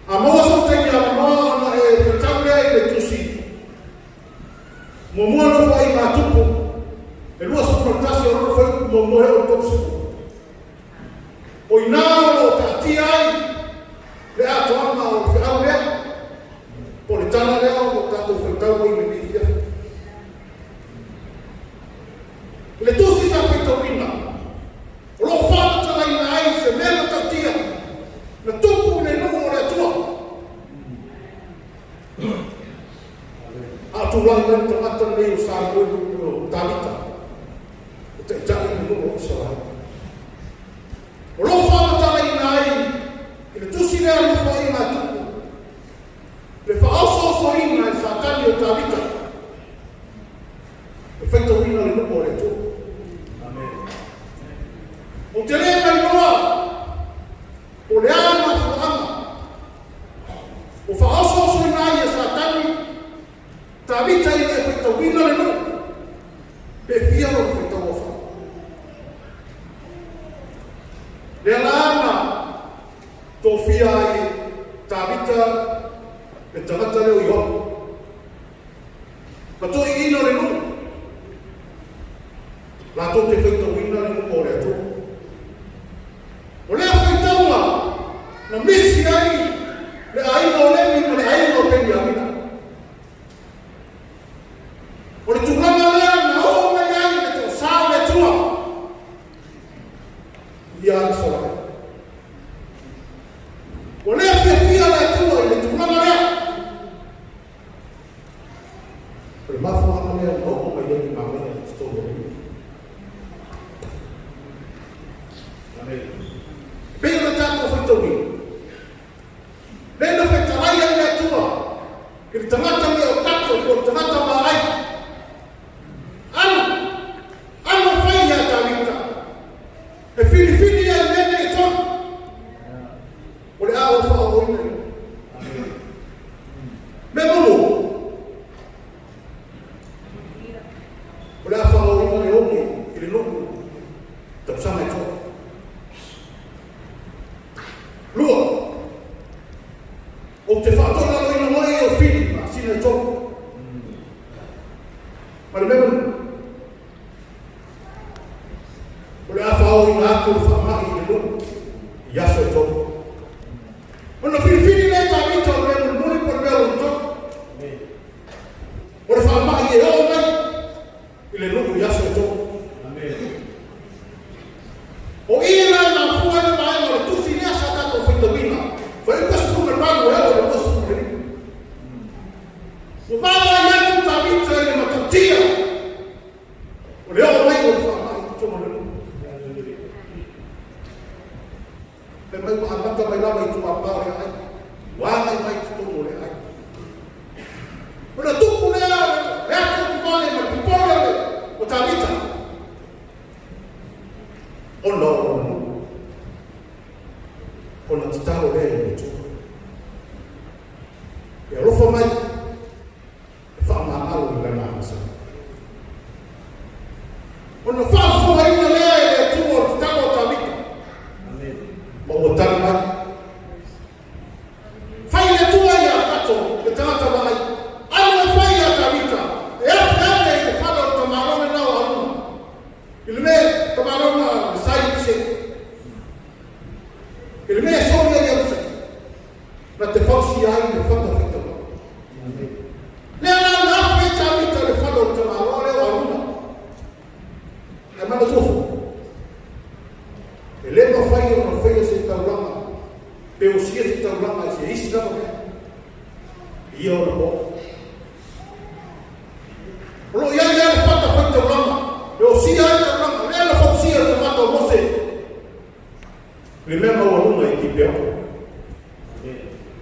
Amoa sa te ia manoa na e whetaure ai le tusi. Mo mua no whai ngā tupu. E lua suna tasi o rono whai mo mohe o topsifu. O ina o tātia ai. Le ato ama o whiau lea. Po le tana lea o tātou whaitau i me mihia. Le tusi sa whaitau ina. O lo whātata lai na ai se mea tātia. Na tupu le numu o le atua. Atu lai nani tangata nei o sa koe o talita. O te tai ni numu o sa lai. O lo whātata lai na ai. I le tusi lea le whai ngā tupu. Le whaoso ina e sa tani o talita. Le whaitau ina le numu o le atua. O te rea mai noa. O le ana whaanga. O whaoso ina ai e sa tani. Talita i e whaitau ina le numu. Pe fia o whaitau ofa. Le ana tō fia ai Talita e tangata leo i hopo. Ka tō i ina le numu. La tō te whaitau ina le numu o le atua. O lea whaitaua, na misi ai, le aina o lemi, ma le aina o peni amina. O le tūlanga lea, na o mai ai, le tō sā le tua. Ia ai sorai. O lea whiawhia le tua, i le tūlanga lea. O le mafu ana lea, na o mai ai, ma mea, le stōro ringi. Amen. Pea na tātou whaitau ni. Lena whaitarai ai lea tua. Ki le tangata mea o tātou, ki o tangata marai. Ano whai a Talita. E whini ai mene e tonu. O le awa whao ina. Me mulu. O le awa whao ina le omi, i le nuku. Tapsana e tonu. Lua, o te whaatona no ina mai o whini, ma sina e tonu. Ma le meman, o le awhao ina atu le whaamahi i le nuku, i aso e tonu. O na whini le Talita o le muni po le mea o tonu. O le whaamahi e o mai, i le nuku i aso e tonu. O ina na pua na mai ma le tusi lea sa tato whaitawina. Whai kasu kuna rangu eo le kasu kuna ringu. O wala i atu Talita i le matatia. O le o mai o le whaamai i tono le nuku. Pe mai wa amata mai lama i tu apau le ai. Wanga i mai i tono le ai. O le tupu lea, le atu kumane ma pipole le o Talita. O no, o na titalo lea i tu. E alofa mai, e whaamahalo i lana amasa. O na whaafua ina lea e le tu o titalo o Talita. Ma o tali mai. Whai le tua i a kato, e tangata mai. Ano e whai a Talita. E api ane i le whala o tamarone nao aluna. I le mea tamarona le sai se. I le mea sori ai au se. Na te whausi ai le whata whitawa. Le ana na api e Talita le whala o tamarone o aluna. E mana tofu. E le ma whai o na whaia se tauranga. Pe o sia se tauranga se isi nama mea. Ia o na po. Olo ia ia le whata whai tauranga. Pe o sia ai tauranga. Le ana whausia te mata o mose. Le mea mau alunga i ki peo.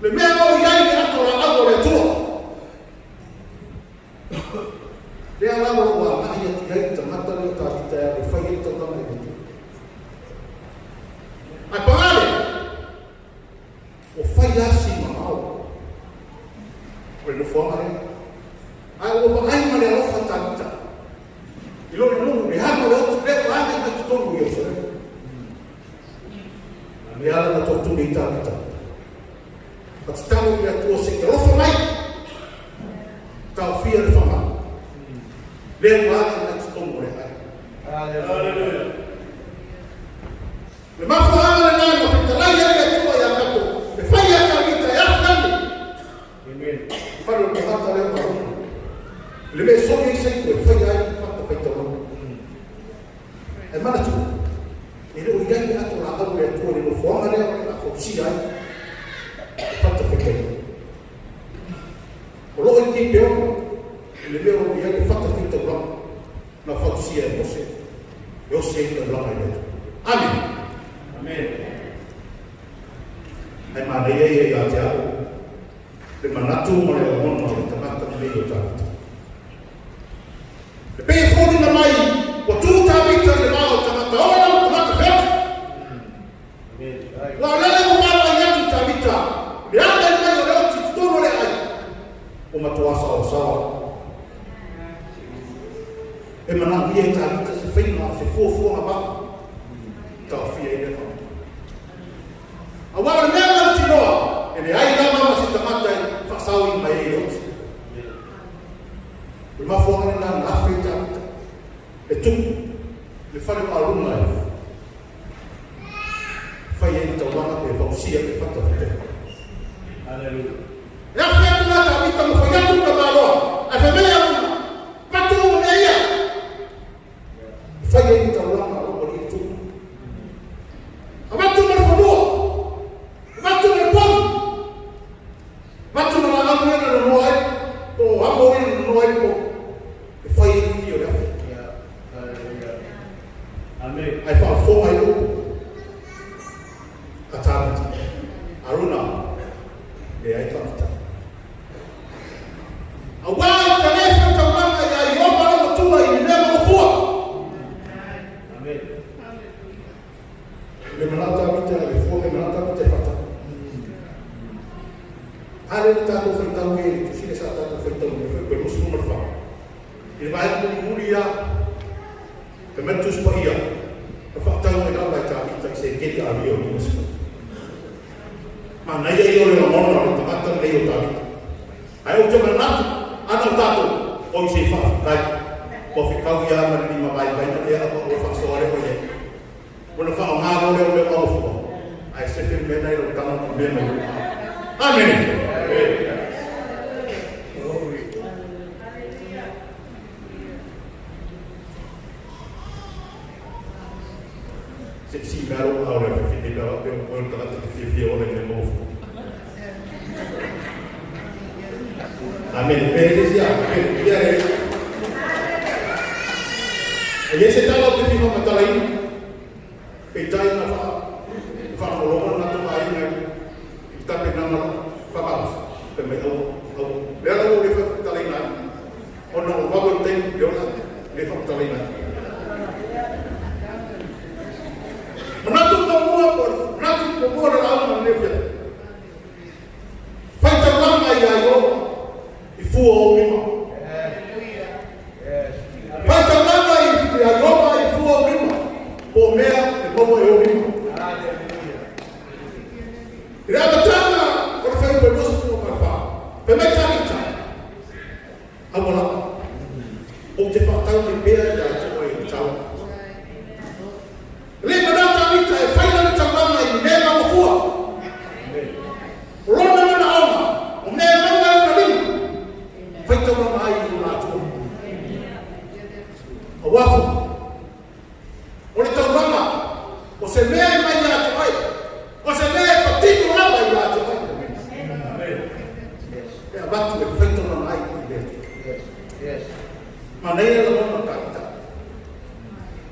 Le mea mau iai ni ato la ato le tua. Le ala o wa mahi ati ai ta mata le o Talita e le whai e tauranga i ki. Ai pangale. O whai asi ma mau. O le nufuanga le. Ai o wa ai ma le alofa Talita. I lo le le hako le otu le o ane ka tutonu i o sere. Me ala na tōtuni i Talita. Patitamu ia tua se ke rofa mai. Tau fia le whama. Lea wāki na tutongo le hai. Hallelujah. Le mafu hanga le nai ma whitalai ia tua ia kato. Le whai ia kawita ia kani. Amen. Wharu te hata lea marunga. Le me soke i sei koe whai ai pata whitalai. E mana tu. E reo iai ato la au lea tua le no whaanga lea wale a whausi ai. Pata whitalai. O loo i ki peo. Le meo o ia le whata whitalai. Na whausi ai mose. E o se i le langa i leto. Amen. Amen. Ai mana ia ia te au. Le manatu mo le mono le tamata le o tāwita. Le pēi fōni na mai, o tū tāwita le mao tamata ona o tamata whiata. Wa lele mo mara i atu tāwita, le anga i mai o leo ti tutono le ai. O matuasa o sawa. E mana ia tāwita se whainga, se fōfōna baka. Tau fia i lewa. A wala mea ngau tinoa, e le ai la mama si tamata i whasau i mai e roti. Le mafuanga ni nana awhi i tāwita. E tuku, le whare o arunga e. Whai e i tauanga e whausia e whata white. Hallelujah. E awhi atu nā tāwita mo whai atu ta māloa. A whamea runa, patu o mea ia. Whai e i tauanga o i tuku. Avatu na whanua. Avatu na ponu. Avatu na amuena na noai. O amuena na noai po. E whai e fio le afi. Amen. Ai wha fōma i upu. A tāmata. Aruna. E ai tāmata. A wāi ka nefa tauranga i ai oma na matua i nema o fua. Amen. Le manata mita le fōme manata mita e whata. Hare ni tātou whaitau e tu sine sa tātou whaitau e whaitau musu numar wha. I le vahe kuni muri ia, te mentus pa ia, ka whaitau e rāwai tā mita i se keri a rio ni musu. Ma nei e o le mamona le tamata nei o tā mita. Ai o te manatu, ana tātou, o i se whaafikai. O whikau ia mani ni mawai baina e apa o whaasoare o ie. When I found out what they were awful, I said to them, I don't come to them. Amen. Si caro ahora me fui de la otra puerta hasta que se vio en el mofo. Amen. Bendición. Amen. Y ese tal otro que vamos a estar ahí. Peitai na whakolonga na toa ai ngai i tape nama whakaus. Te me au. Lea lau le whakatalai nai. O na o wago te leona le whakatalai nai. Manatu ka mua por, manatu ka mua na au na nefia. Whaita langa i ai o i fua o rima. Whaita langa i ai o i fua o rima. O mea como eu vivo. Ira batana, por favor, por nós não marfa. Permita mita. Agora, o que falta de beira já te foi tchau. Lembra da mita, é faina de tchau e mema o fua. Rona na alma, o mema na lim. Vai tomar mais do lado. O wafu. Olha tão mama. Você vê a imagem da tua mãe. Você vê a partida da mãe da tua mãe. Amém. É a bate de feito na mãe dele. Maneira da mão na cabita.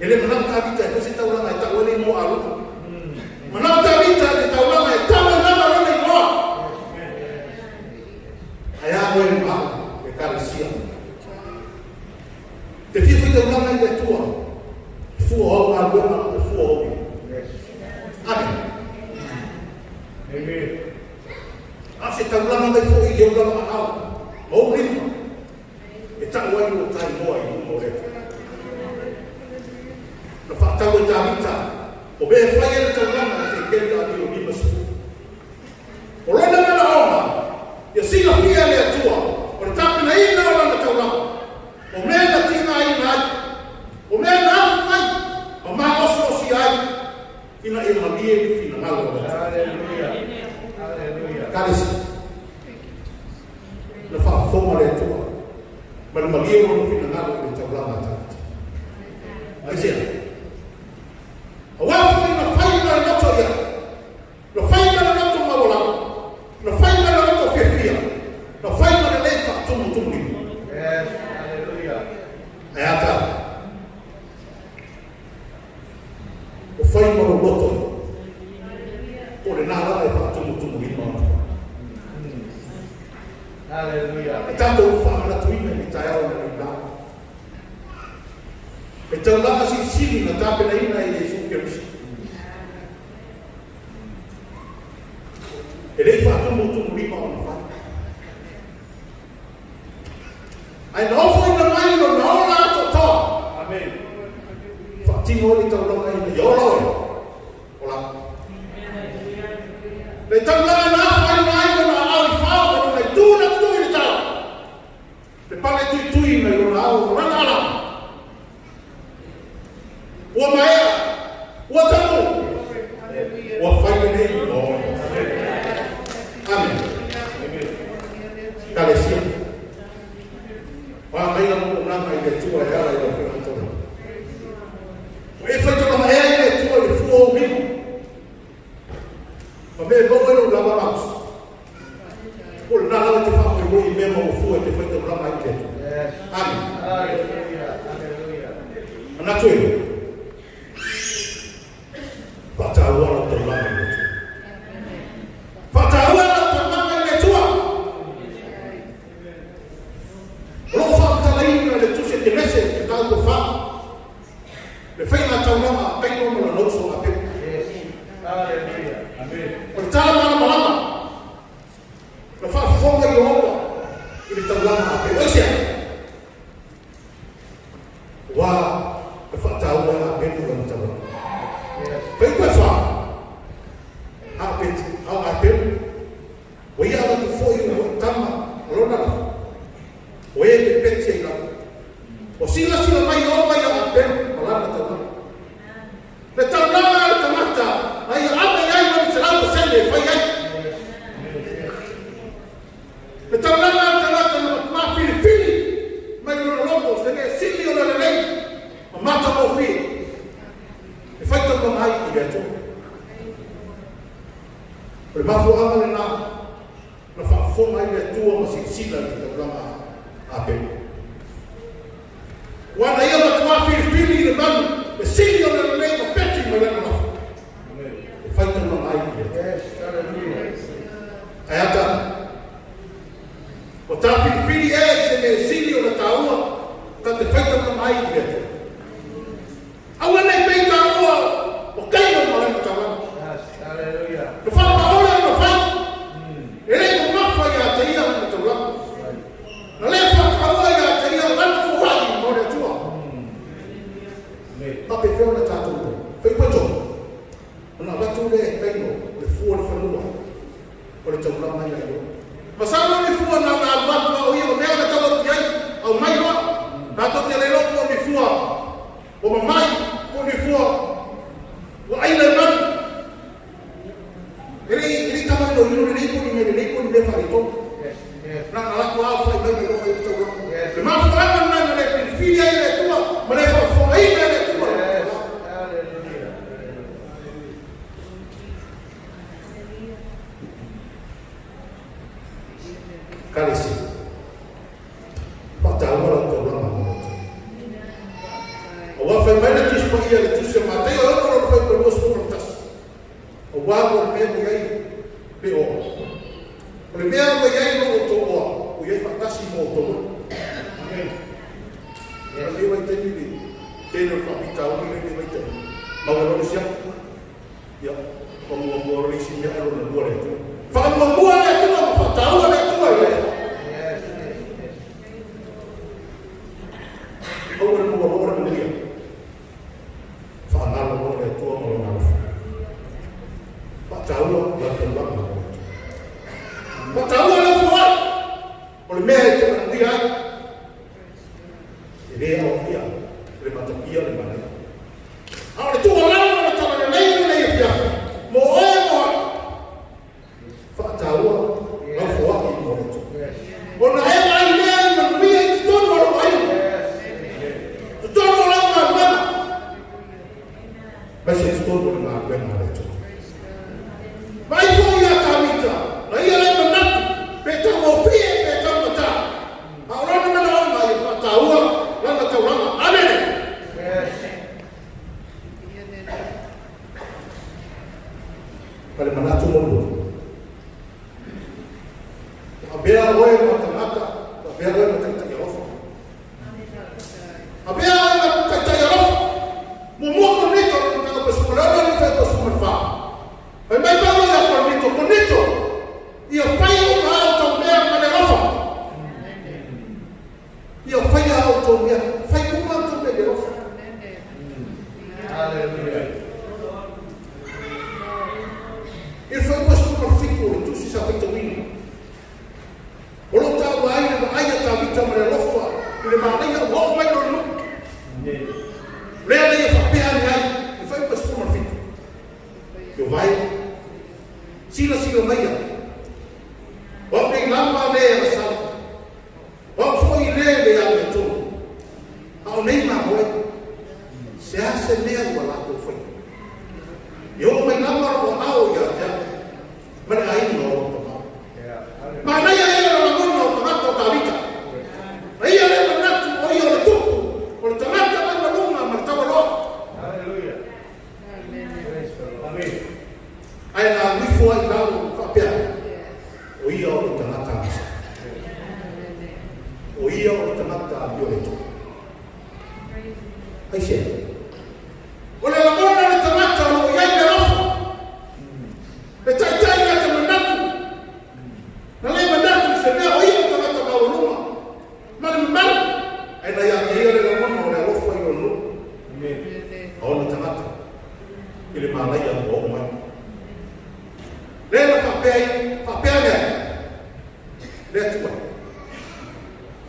Ele não na cabita, você está lá na tua ele não aluga. Mas na cabita ele está lá na tua ele não aluga. Aí a mãe mal, é carecia. Te fica de lá na tua. Fua a lua, fua. Amen. Amen. Asi tagulama mai fo i eu lama au. Ou rima. E ta wai o tai moa i mo re. No fa ta o tamita. O be fai ele tagulama se ke la di o rima su. O rona na o ia sila pia le atua. O le tapina ina o lana taulama. O mea na tina ina ai. O mea na afu ai. O maa oso osi ai. Ina ina mabie ni fina ngalo. Aleluia. Aleluia. Kalesi. Na wha foma le atua. Ma na mabie o fina ngalo le taulama tata. Ai sia. A wafu ina whaina na noto ia. Na whaina na noto mawola. Na whaina na noto fefia. Na whaina na lefa tumu tumu ni. Yes. Aleluia. Ai ata. O whaina na noto. O le nara lefa tumu tumu ni ma. Aleluia. E tanto whaana tuina ni tai au na ni nā. E tau langa si sili na tāpena ina i Yesu Kirisi. E rei whātumu tumu lima o na whai. Ai na ofo ina mai no na ola ato toa. Amen. Whaatino ni tau langa ina iora oi. Ola. Le tau langa na whai mai no na au i whao no na i tūna tūi ni tau. Le pale tui tui na i na au rana ala. Ua maea, ua tamu, ua whaia nei o. Amen. Kalesia. Wa mai la mo nanga i le tua e ala i le whina tona. O e whaitona ma ea i le tua i le fua o mimo. Ma me mo eno lava rausu. O le nana te whao i roi mema o fua te whaitona lama i le tua. Amen. Aleluia. Aleluia. Anatu e. Whataua na te lama i le tua. Whataua na te lama i le tua. Rō whakatalaina le tuse te mese ke tau ko wha. Le whaina tau lama a peino mo la noso a peino. Yes. Aleluia. Amen. O le tala mana malama. Le whaafonga i oa i le tau lama a peino. Oisia. Wa le whataua a peino la tau lama. Yes. Whai koe wha. A peino. A peino. Wa ia ala tu foi o tama. Alona la. O e le petse i la. O sila mai o mai a peino. Malana tau lama. Le tau lama le tamata. Ai ame ai ma te lau sele whai ai. Le tau lama le tamata na ma fili. Mai no loto se ne sili o le lei. Ma mata mo fi. E fai tau mai i le tau. O le mafu ama le nā. Na whaafonga i le tua ma sila i tau lama a peino. Wana ia ma tua fili i le manu. E sili o le lei ma peti ma le nā. E fai tau mai i le tau. Yes. Aleluia. Ai ata. O tā pili e se me sili o le tāua. Ta te whai tau mai i le tau. Aua nei pei tāua. O kaino ma le tau lama. Yes. Aleluia. Le whakaole o le whai. E rei mo mawha i a te ia le tau lama. Na le whakaole i a te ia lana fuhai mo le tua. Amen. Pape whio na tātou. Whai pato. Ona watu le peino. Le fua le whanua. O le tau lama i a io. Masama le fua na watu o ia o mea na tau ati ai. Au mai wa. Tātou te le loko o le fua. O mamai o le fua. O aina manu. Ele tama no ino le leiko ni me farito. Yes. Yes. Na ala ko au fai mai no fai tau lama. Yes. Le mafu ana na le fili ai le tua. Ma le fo ai le tua. Yes. Aleluia. Kalesi. Pataua la tau lama. O wa fai mai na tis pa ia le tis ma te o ko fai ko los portas. O wa ko me mo ai pe o. O le mea ko ai no to o. O ia fantasi mo to. Amen. Ya le vai te ni. Te no fa pita o ni vai te. Ma wa no sia. Ya. Ko mo ri si ya lo na bo le. Fa mo bo le tu fa tau le tu le. Yes. Yes. O le mo le ni. Fa na lo le tu mo na. Fa tau la tu la. Fa tau la fu. mea te manuia ai. E rea o ia, le matapia le mana. Aore tu alama na tala nei nei ia. Mo oe moa. Whaataua, au whoaki mo reto. Ona e mai mea i manuia i te tono alo ai. Te tono alo ngā mana. Mai se te tono alo ngā mana reto. Mai fo ia tāmita. Na ia lai manatu. Pe tamo pia, pe tamo tā. Aorana mana o mai i whaataua. Langa tauranga. Amene. Pare manatu mondo. Abea oe matamata, abea oe matamata yarofa. Abea oe matamata yarofa. Mumua konito, nanga pasumulana ni fai pasumulfa. Ai mai pao ia konito. Ia fai o hao tau mea manerofa. Ia fai hao tau mea, fai kuma tau mea yarofa. Hallelujah. Ia fai pasumulfiku, tu si sa fai tawini. Olo tau ai na ai ta vita mare lofa le mai na wo mai no le ale fa pe ai e fai pas como fit yo vai sila mai o nei lama le sa o foi le a to au nei ma ho se hace le wala to foi yo mai lama o au ya ja mana ai no ma nei ai no no tomato tavita ai ale manatu o io le tu o le tomato ma lunga ma tavolo Hallelujah. Amen. ai na mi foi na fa pia o io le tomato o io le tomato violetto ai se o le lamona le tomato o ia le rofa le tai na te manatu na le manatu se mea o ia tomato ma o lunga ma le mara ai na ia te ia le lamona o le rofa i o lunga Amen. o le tomato ile malai a o mai le la papel le tua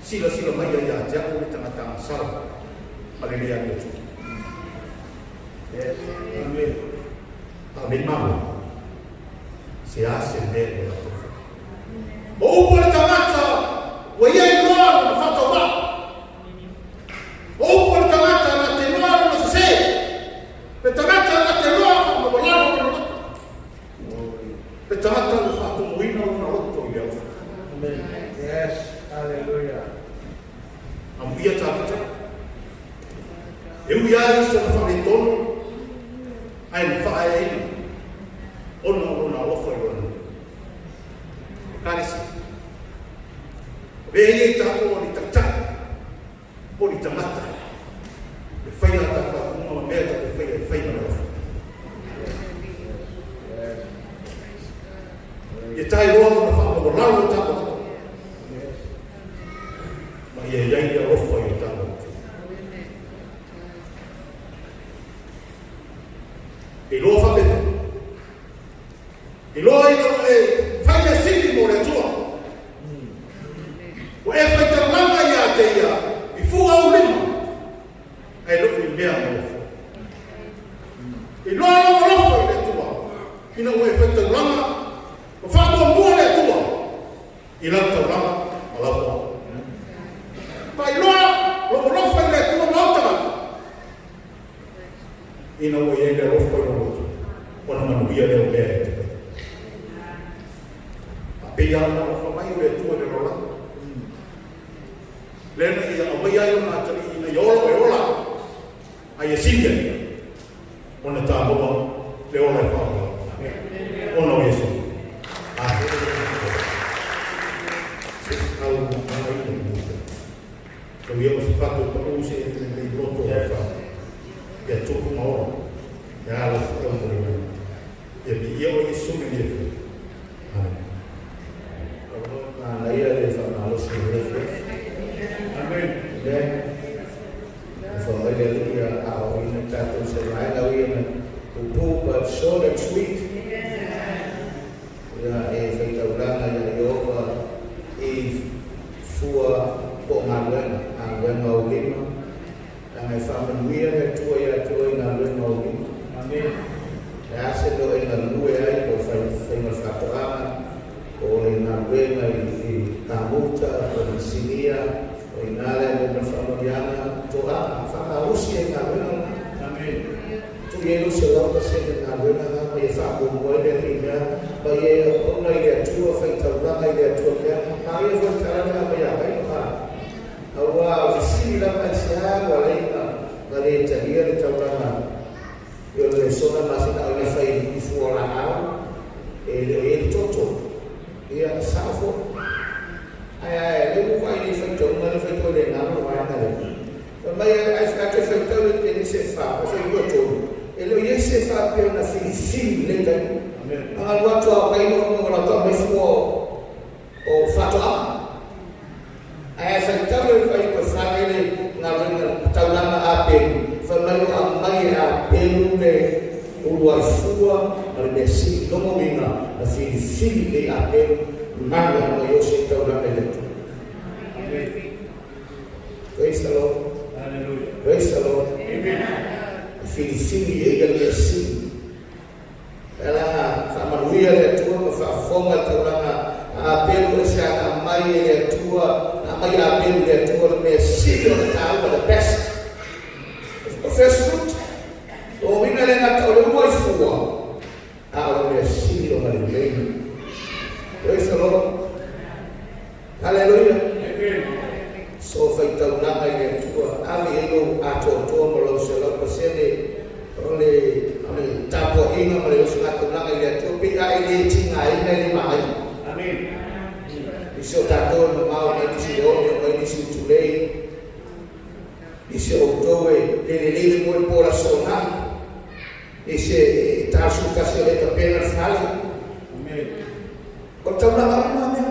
sila mai ia ja o le tomato sala ale le ia le tu Yes. Amen. amen mama se hace de la tofa o por tomato o ia no fa toba o por tomato na te no no se pe tomato na te no no volano no pe tomato no fa como ino no otro ile Amen. Yes. Hallelujah. ambia tomato eu ia se fa le tono ai fa ai ono lo foi ono karisi veie ta o ni tata o ni tamata e fai ta fa uma meta e fai no e tai ro no fa o lao ta ma ia o foi ta e lo fa bene e lo ai no e fai le sini mo le tua o e fai ta lama ia te ia i fu au lima ai lo ni mea mo e lo lo fai le tua i no e fai ta lama o fa mo le tua i la ta lama ala po fai lo fai le tua mo ta i no e le lo fai lo ona manuia le o mea pia na fa mai o tu le rola le na ia o mai ai na tali na yola ai singa ona ta bo le ola fa ona o yesu au mai ko ia o pato pa o se le roto fa ya tu ko mo ya la ko mo ya bi ia o yesu me ye La ira de los jefes. amen For hallelujah, our in the title say, hallelujah, who but short and sweet. Ya e feita urana ya yoga e luenga i kamuta o sinia o inale mo familiana to a fa usi e ngaluenga amen tu yelo se lo ka se ngaluenga na pa fa ko mo le ina pa ye ona ile tu fa ta ba ile tu ya ma ye vo ta na pa ya ka awa usi la pa sia wala ina ngale ta ile ta ba yo le sona masina o le fa i fu la au e toto ia safo le mo vai ni feito uma le feito le na no vai na le mas ai fica que feito ele se fa o feito todo ele ia se fa pe na fili le dai amen a lo to ai no mo la to me fu o fato a ai feito le vai ko fa ele na le taulana a pe fa mai a pe le o sua mereci no momina na fili de a pe manga no yo se taulana le amen praise the Lord hallelujah praise the Lord amen fili ele mereci ela sama luia le tua fa fonga taulana a pe se a mai le tua na mai a pe le tua mereci no taua the best the first fruit o vinga le na tau le moi fua a o le silo ma le leina praise the Lord hallelujah amen so fai tau nanga i le tua ali eno a toa mo lo se lo pasene o le tapo inga mo le o se ngata nanga i le tua pi a i le tinga i le mai amen isi o tato no mau na isi o ne isi utulei isi o towe le mo e pola sonai esse tasu kasi le ka pena fali amen o tama na amen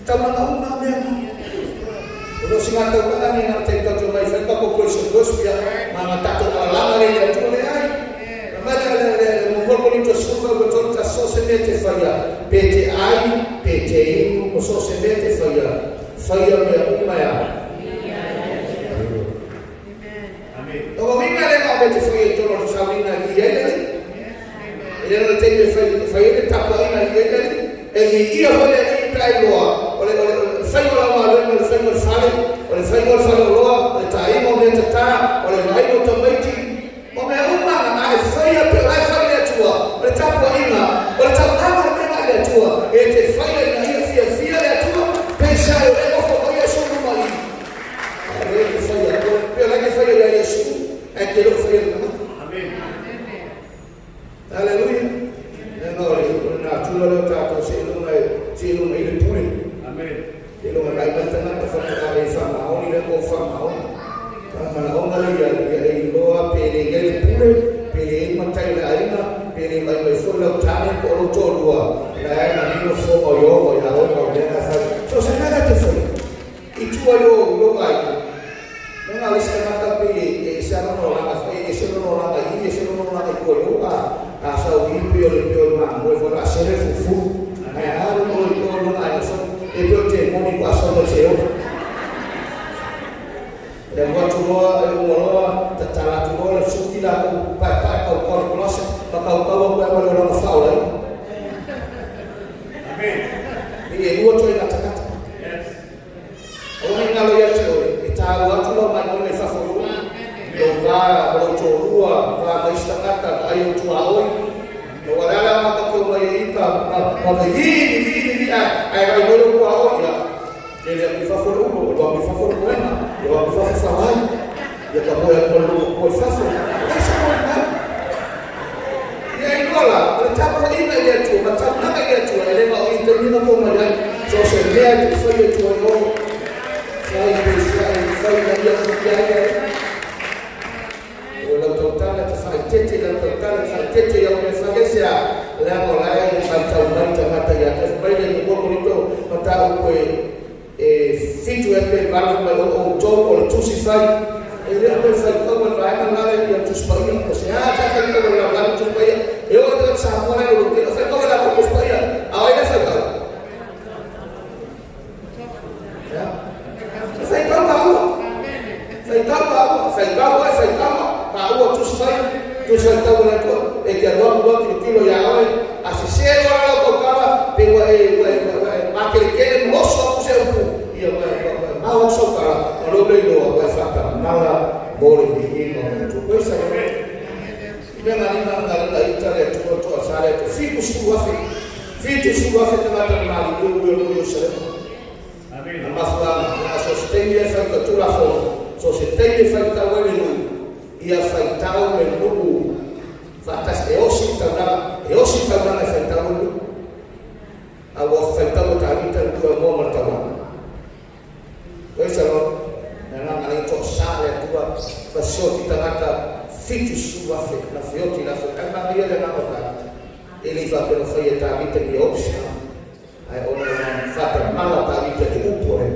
tama na amen o singa ta ka ni na te ka to mai fa ka ko ko so gospia ma ta to la la le to le ai ma le mo ko ni to sufa ko to ta so se mete faya pete ai pete o so se mete faya me uma ya o vinga le ma bete foi to no salina di ele ele non tem foi ele tapo ina di ele e io vole ni tai loa ole sai la ma le sai mo fale ole sai mo fale loa le tai mo le tata ole vai mo tomaiti o me uma na sai a pe ai fale le tua ole tapo ina ole tapo na me na le tua e te fai na ia fia le tua pensa le mo fo ia su no mai ele sai a pe la che fai le su è che lo fai amen alleluia no na tu lo ta se lo mai le pure amen e lo mai per tanto fa fare fa ma oni le ko fa ma oni ma la onda le ya lo a pe le pure pe le matai la ina pe le mai fu lo tane ko lo to lo la na ni lo fo o yo ya lo ko le na fa to se nada te fo i tu yo lo vai non ha visto nada pe se no la e se non la e se non la ko yo a saudi pio ma mo vo la sere fufu a no ai so e pio te mo ni qua so se o le mo tu mo ta la tu mo su ti la pa ko close pa ko la faula amen e duo to ina takata yes o ni ngalo ya te ta wa tu lo ma ni fa fo lo va lo to rua va ma istakata ayo tu aoi lo wala ma ko mai ita ma hi ai lo ko aoi ya ele mi fa fo lo mi fa fo lo na yo mi fa fa mai ya ka mo ya ko fa fo ya ikola le tapo ina ile tu ma tapo na ile tu ile ma o intervino ko ma ya so se vea que foi tu yo sai na ya ku ya ولو توتانا تفايتتي لو توتانا تفايتتي يوم الفجسة لا ولا يفعل توميت متى يتفبين يقول كنتو متى أقول فيتو يبقى بعض أو توم أو توسيفاي اللي أقول فالكون فاهم لا يتوسبين بس يا تأخذ كون لا يتوسبين يوم ده سامونا يقول كده فالكون لا يتوسبين أو إذا فالكون يا فالكون هو فالكون Paulo tu sai tahu na tu e que agora o kilo ya hoje a se ser agora o tocava pegou mala boleh diino tu kuisa dengan lima kali ita le tu asale tu fitu suafe tengah mali dulu sere amin amasla na sostenia fa tu la fo so se tende fa ta wele ia fa ta wele lu fatas eosi ta na fa ta wele awa fa ta wele ta tu mo martawa kuisa na ngai to sale tu fa so kita kata fitu suafe na fioti la so kana dia na kota ele va per fare ta vita di opsia ai ona fata mala ta vita di upore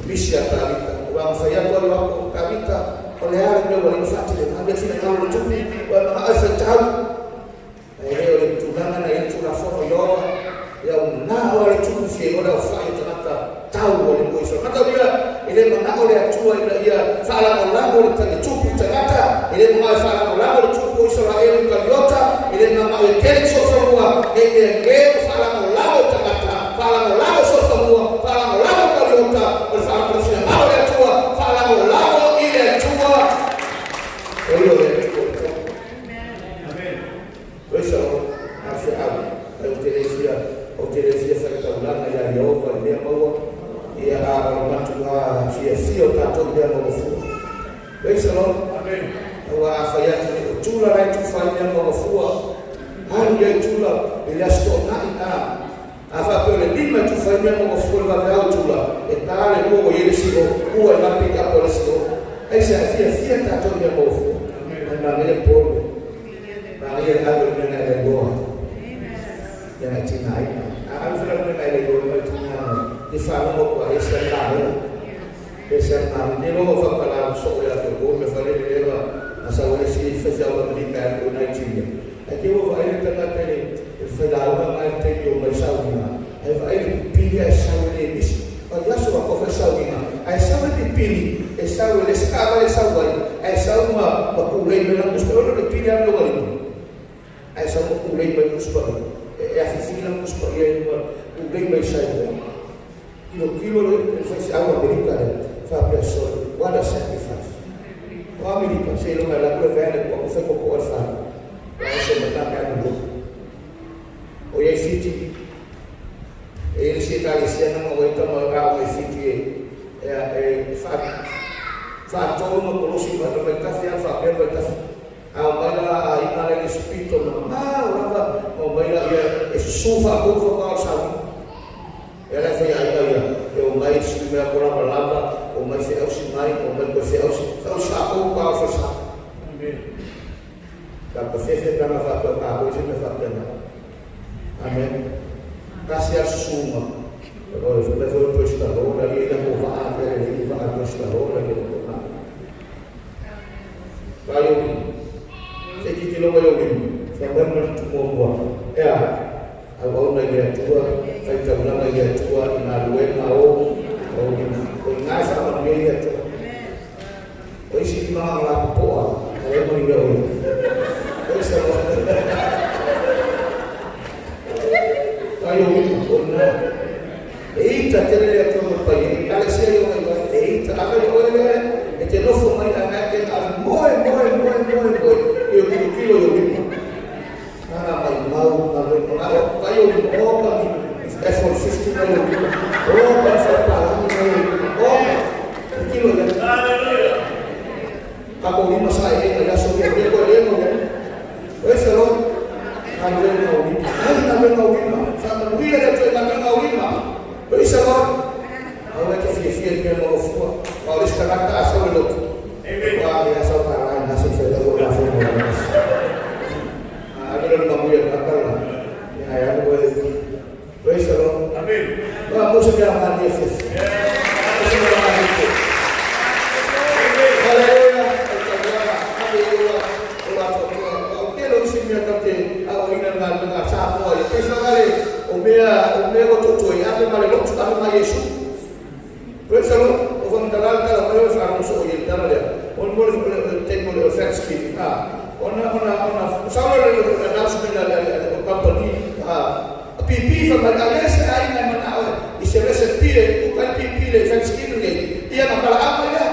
misia ta vita wa faya to wa ta vita ole ale no wala fatti le abe fina na lo tu wa ma afa ta ai le tu na na itu la fo yo ya una wala tu fi ona fa ita tau wala ko so kata dia ile mana ole atua ia fala Allah ole ta tu tangata ile mga fala Allah ole tu Israel kaliota ile nama yake sofua ile ngeo fala Allah tangata fala Allah sofua fala Allah kaliota fala Kristina ole atua fala Allah ile atua ole amen weso afia utelezia faktaulana ya Yehova ile maua ia matua fio tato ile maua weso amen wa afayati tula lai tu fanya mafua hali ya tula bila stona ina afa pele bima tu fanya mafua wa tula etale ko yele sio kuwa na pika pole sio aisa afia tato ya mafua na mele pole na ile hapo nina ile doa yana tina ina afira nina ile doa tina difano kwa isa na nilo fa kala so ya ko me fale leva asawale si fazia wa milika ko Nigeria akiwa vaile tangata ni fadala ma teyo maisawina ai vaile pilia sawale bisi yaso wa professawina ai sawale pili e sawale skavale sawale ai sawma wa kulei mena kusporo de pilia no wali ai sawma kulei mena kusporo e afifina kusporo ye no kulei maisawina kilo le fazia wa milika fa persona wala sacrifice Amerika sei lo la prova è come se può fare se metà a due o i fiti e si tali siano non vogliono i fiti e fa torno con lo si va per tafia fa per a bala ai male di spirito ma ora o bala e sufa con fa sa e la fai ai e o mai si me ancora parlava o mai se ausi mai o mai se ausi sa ko pa fa sa amen ka pa se kana fa to ka ko se me fa tena amen kasi asuma o se me foi posto a ora e da ko va a per e va a posto a ora che ko na vai o se ti lo vai o se me tu mo bo agora na igreja tua vai trabalhar na igreja tua e na luena ou nasa na igreja tua hoje que não lá poa é muito legal hoje aí eu na eita tele é como pai ela se eu eita agora eu é que não foi mais na que tá moi eu eu Nana mai mau na lo kai o pa ni F-150 na lo pa fa pa ni kilo ya haleluya ako ni masai e ya so ke ko le no ese lo ando no ni ai na no ni sa na wi ya te na no ni ese lo ahora que fiel que no fue ahora está na casa o lo wa ya sa pa na se fe da la fe Agora não vou ir para lá. Aí eu vou dizer, praise the Lord. Amém. Vamos ver a mania fez. Aleluia. Aleluia. O que não se me atende a ouvir na chapa aí. Pensa vale o meu totoi, a minha mãe não sabe mais isso. Praise the Lord. O vamos dar lá para falar no seu ele tá ali. O meu tem o Thanksgiving. Ona sawa le announcement la company PP fa magalese ai na mana ise recipe o kan PP le Thanksgiving ia makala apa ya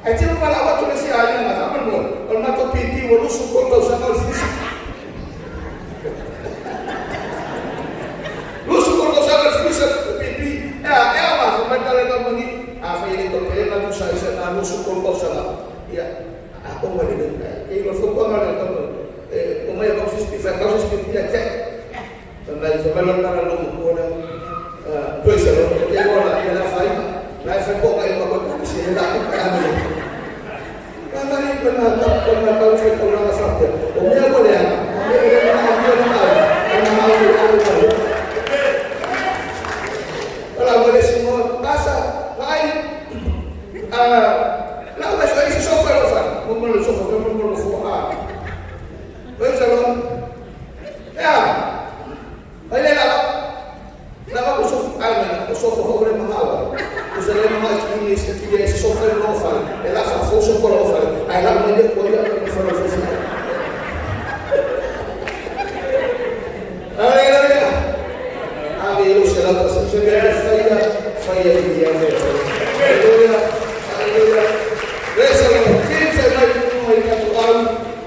Ai tira para watu le sia ai na sama mo. O mato piti o lusu ko to sa no fisi. Lusu ko to sa no fisi piti. Ma ko mata le ka mani. A fa ile to pele na tu sa isa na lusu ko to sa la. Ya. Ako mo ni. E lo fo ko na le to. O mai ko fisi fa ko fisi ya che. Tandai so bello para lo ko na. Doi sa lo ke ko na fai. La fa ko ka ko ko si le da ko ka ni. Karena ini benar-benar kalau saya tahu nama sahaja, omnya boleh apa? Omnya boleh apa?